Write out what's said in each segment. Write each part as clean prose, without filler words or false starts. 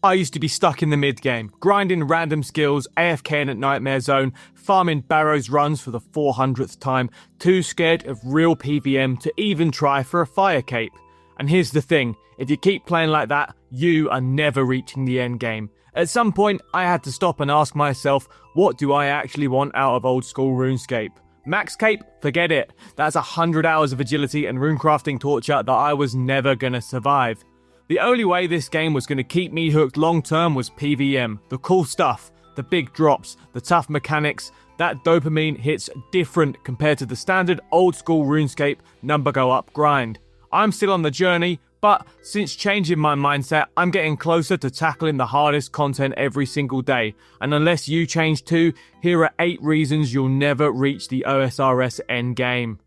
I used to be stuck in the mid-game, grinding random skills, AFKing at Nightmare Zone, farming Barrows runs for the 400th time, too scared of real PVM to even try for a fire cape. And here's the thing, if you keep playing like that, you are never reaching the end game. At some point, I had to stop and ask myself, what do I actually want out of old school RuneScape? Max cape? Forget it. That's 100 hours of agility and runecrafting torture that I was never gonna survive. The only way this game was going to keep me hooked long term was PVM. The cool stuff, the big drops, the tough mechanics, that dopamine hits different compared to the standard old school RuneScape number go up grind. I'm still on the journey, but since changing my mindset, I'm getting closer to tackling the hardest content every single day. And unless you change too, here are 8 reasons you'll never reach the OSRS Endgame.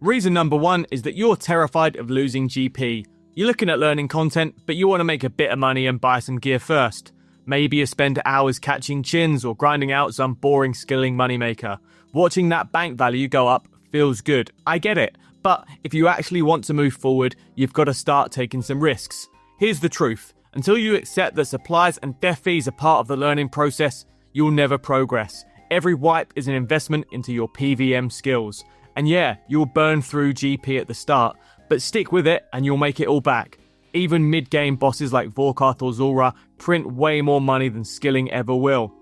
Reason number 1 is that you're terrified of losing GP. You're looking at learning content, but you want to make a bit of money and buy some gear first. Maybe you spend hours catching chins or grinding out some boring skilling moneymaker. Watching that bank value go up feels good, I get it. But if you actually want to move forward, you've got to start taking some risks. Here's the truth. Until you accept that supplies and dev fees are part of the learning process, you'll never progress. Every wipe is an investment into your PVM skills. And yeah, you'll burn through GP at the start, but stick with it and you'll make it all back. Even mid-game bosses like Vorkath or Zulrah print way more money than skilling ever will.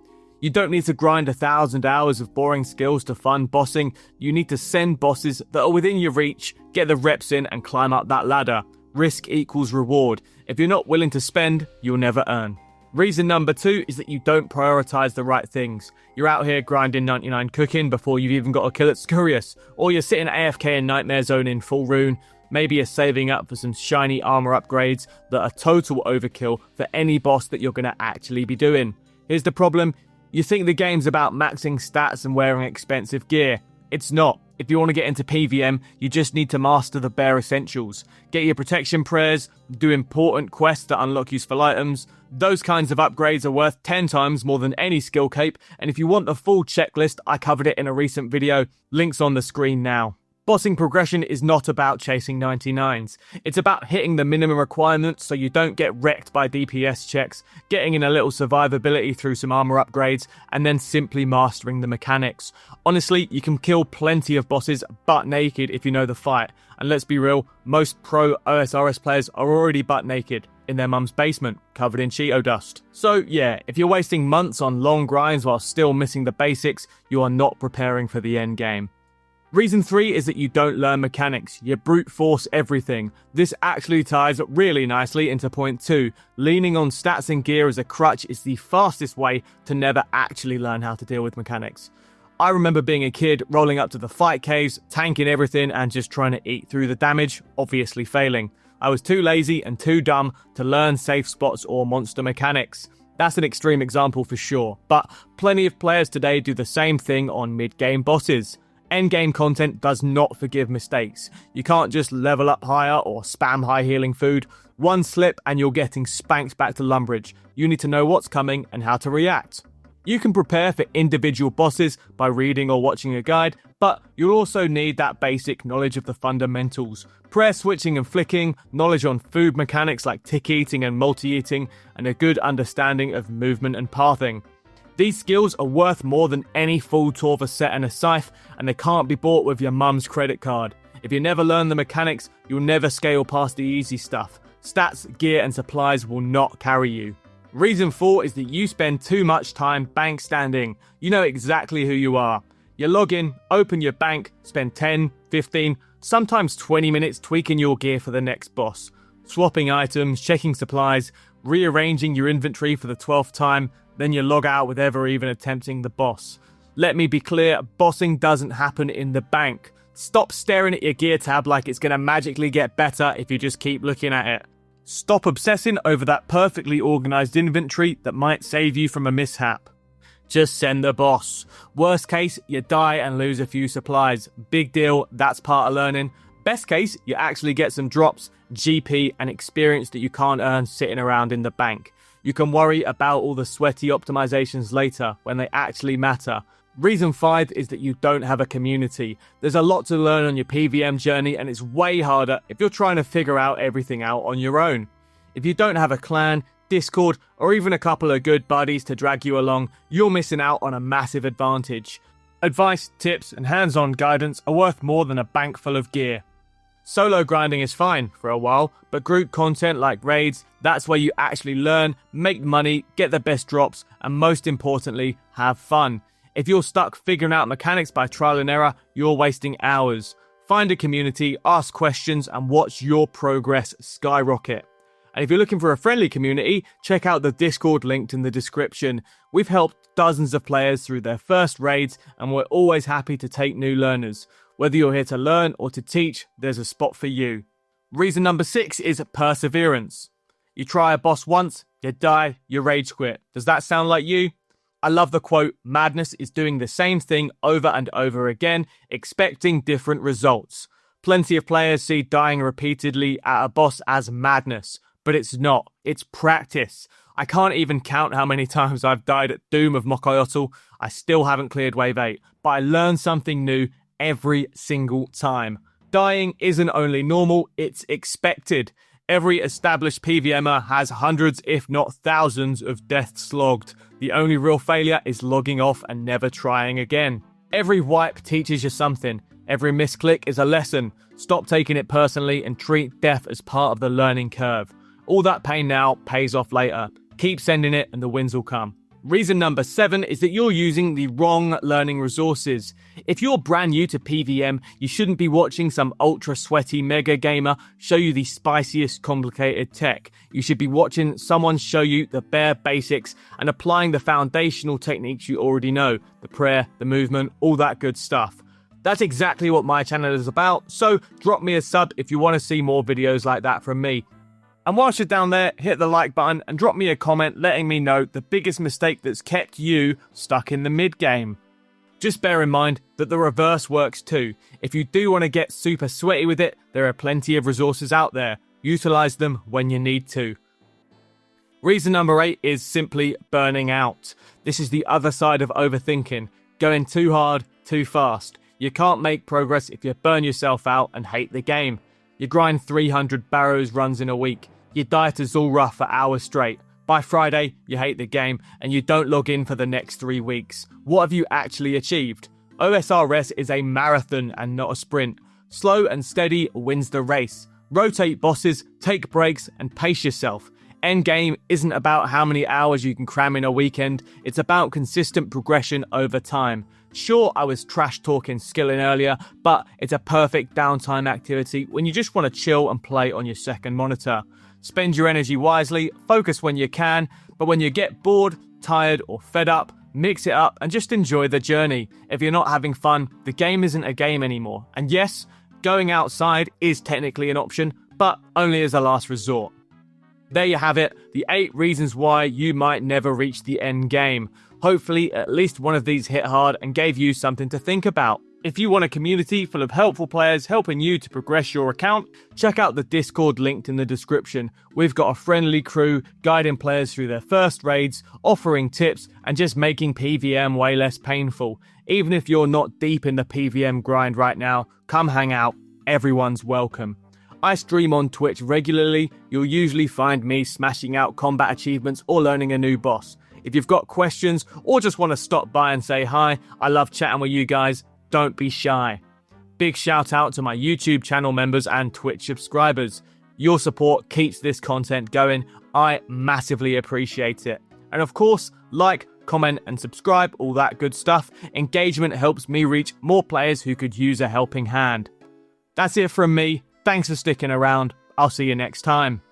You don't need to grind 1,000 hours of boring skills to fund bossing. You need to send bosses that are within your reach, get the reps in and climb up that ladder. Risk equals reward. If you're not willing to spend, you'll never earn. Reason number 2 is that you don't prioritize the right things. You're out here grinding 99 cooking before you've even got a kill at Scurious, or you're sitting AFK in Nightmare Zone in full rune. Maybe you're saving up for some shiny armor upgrades that are total overkill for any boss that you're going to actually be doing. Here's the problem. You think the game's about maxing stats and wearing expensive gear. It's not. If you want to get into PVM, you just need to master the bare essentials. Get your protection prayers, do important quests that unlock useful items. Those kinds of upgrades are worth 10 times more than any skill cape, and if you want the full checklist, I covered it in a recent video. Links on the screen now. Bossing progression is not about chasing 99s. It's about hitting the minimum requirements so you don't get wrecked by DPS checks, getting in a little survivability through some armor upgrades, and then simply mastering the mechanics. Honestly, you can kill plenty of bosses butt naked if you know the fight. And let's be real, most pro OSRS players are already butt naked in their mum's basement, covered in Cheeto dust. So yeah, if you're wasting months on long grinds while still missing the basics, you are not preparing for the end game. Reason 3 is that you don't learn mechanics, you brute force everything. This actually ties really nicely into point 2. Leaning on stats and gear as a crutch is the fastest way to never actually learn how to deal with mechanics. I remember being a kid, rolling up to the fight caves, tanking everything and just trying to eat through the damage, obviously failing. I was too lazy and too dumb to learn safe spots or monster mechanics. That's an extreme example for sure, but plenty of players today do the same thing on mid-game bosses. Endgame content does not forgive mistakes. You can't just level up higher or spam high healing food. One slip and you're getting spanked back to Lumbridge. You need to know what's coming and how to react. You can prepare for individual bosses by reading or watching a guide, but you'll also need that basic knowledge of the fundamentals. Prayer switching and flicking, knowledge on food mechanics like tick eating and multi-eating, and a good understanding of movement and pathing. These skills are worth more than any full Torva set and a scythe, and they can't be bought with your mum's credit card. If you never learn the mechanics, you'll never scale past the easy stuff. Stats, gear and supplies will not carry you. Reason 4 is that you spend too much time bank standing. You know exactly who you are. You log in, open your bank, spend 10, 15, sometimes 20 minutes tweaking your gear for the next boss. Swapping items, checking supplies, rearranging your inventory for the 12th time, then you log out with ever even attempting the boss. Let me be clear, bossing doesn't happen in the bank. Stop staring at your gear tab like it's going to magically get better if you just keep looking at it. Stop obsessing over that perfectly organised inventory that might save you from a mishap. Just send the boss. Worst case, you die and lose a few supplies. Big deal, that's part of learning. Best case, you actually get some drops, GP and experience that you can't earn sitting around in the bank. You can worry about all the sweaty optimizations later when they actually matter. Reason 5 is that you don't have a community. There's a lot to learn on your PVM journey and it's way harder if you're trying to figure out everything out on your own. If you don't have a clan, Discord, or even a couple of good buddies to drag you along, you're missing out on a massive advantage. Advice, tips, and hands-on guidance are worth more than a bank full of gear. Solo grinding is fine for a while, but group content like raids, that's where you actually learn, make money, get the best drops, and most importantly, have fun. If you're stuck figuring out mechanics by trial and error, you're wasting hours. Find a community, ask questions, and watch your progress skyrocket. And if you're looking for a friendly community, check out the Discord linked in the description. We've helped dozens of players through their first raids, and we're always happy to take new learners. Whether you're here to learn or to teach, there's a spot for you. Reason number 6 is perseverance. You try a boss once, you die, you rage quit. Does that sound like you? I love the quote, "Madness is doing the same thing over and over again, expecting different results." Plenty of players see dying repeatedly at a boss as madness, but it's not. It's practice. I can't even count how many times I've died at Doom of Mokoyotl. I still haven't cleared Wave 8, but I learn something new every single time. Dying isn't only normal, it's expected. Every established PVMer has hundreds, if not thousands, of deaths logged. The only real failure is logging off and never trying again. Every wipe teaches you something. Every misclick is a lesson. Stop taking it personally and treat death as part of the learning curve. All that pain now pays off later. Keep sending it and the wins will come. Reason number 7 is that you're using the wrong learning resources. If you're brand new to PVM, you shouldn't be watching some ultra sweaty mega gamer show you the spiciest complicated tech. You should be watching someone show you the bare basics and applying the foundational techniques you already know. The prayer, the movement, all that good stuff. That's exactly what my channel is about, so drop me a sub if you want to see more videos like that from me. And whilst you're down there, hit the like button and drop me a comment letting me know the biggest mistake that's kept you stuck in the mid-game. Just bear in mind that the reverse works too. If you do want to get super sweaty with it, there are plenty of resources out there. Utilize them when you need to. Reason number 8 is simply burning out. This is the other side of overthinking. Going too hard, too fast. You can't make progress if you burn yourself out and hate the game. You grind 300 Barrows runs in a week. You die to Zulrah for hours straight. By Friday, you hate the game and you don't log in for the next 3 weeks. What have you actually achieved? OSRS is a marathon and not a sprint. Slow and steady wins the race. Rotate bosses, take breaks, and pace yourself. Endgame isn't about how many hours you can cram in a weekend. It's about consistent progression over time. Sure, I was trash talking skilling earlier, but it's a perfect downtime activity when you just want to chill and play on your second monitor. Spend your energy wisely, focus when you can, but when you get bored, tired, or fed up, mix it up and just enjoy the journey. If you're not having fun, the game isn't a game anymore. And yes, going outside is technically an option, but only as a last resort. There you have it, the 8 reasons why you might never reach the end game. Hopefully, at least one of these hit hard and gave you something to think about. If you want a community full of helpful players helping you to progress your account, check out the Discord linked in the description. We've got a friendly crew guiding players through their first raids, offering tips, and just making PVM way less painful. Even if you're not deep in the PVM grind right now, come hang out. Everyone's welcome. I stream on Twitch regularly. You'll usually find me smashing out combat achievements or learning a new boss. If you've got questions or just want to stop by and say hi, I love chatting with you guys. Don't be shy. Big shout out to my YouTube channel members and Twitch subscribers. Your support keeps this content going. I massively appreciate it. And of course, like, comment and subscribe, all that good stuff. Engagement helps me reach more players who could use a helping hand. That's it from me. Thanks for sticking around. I'll see you next time.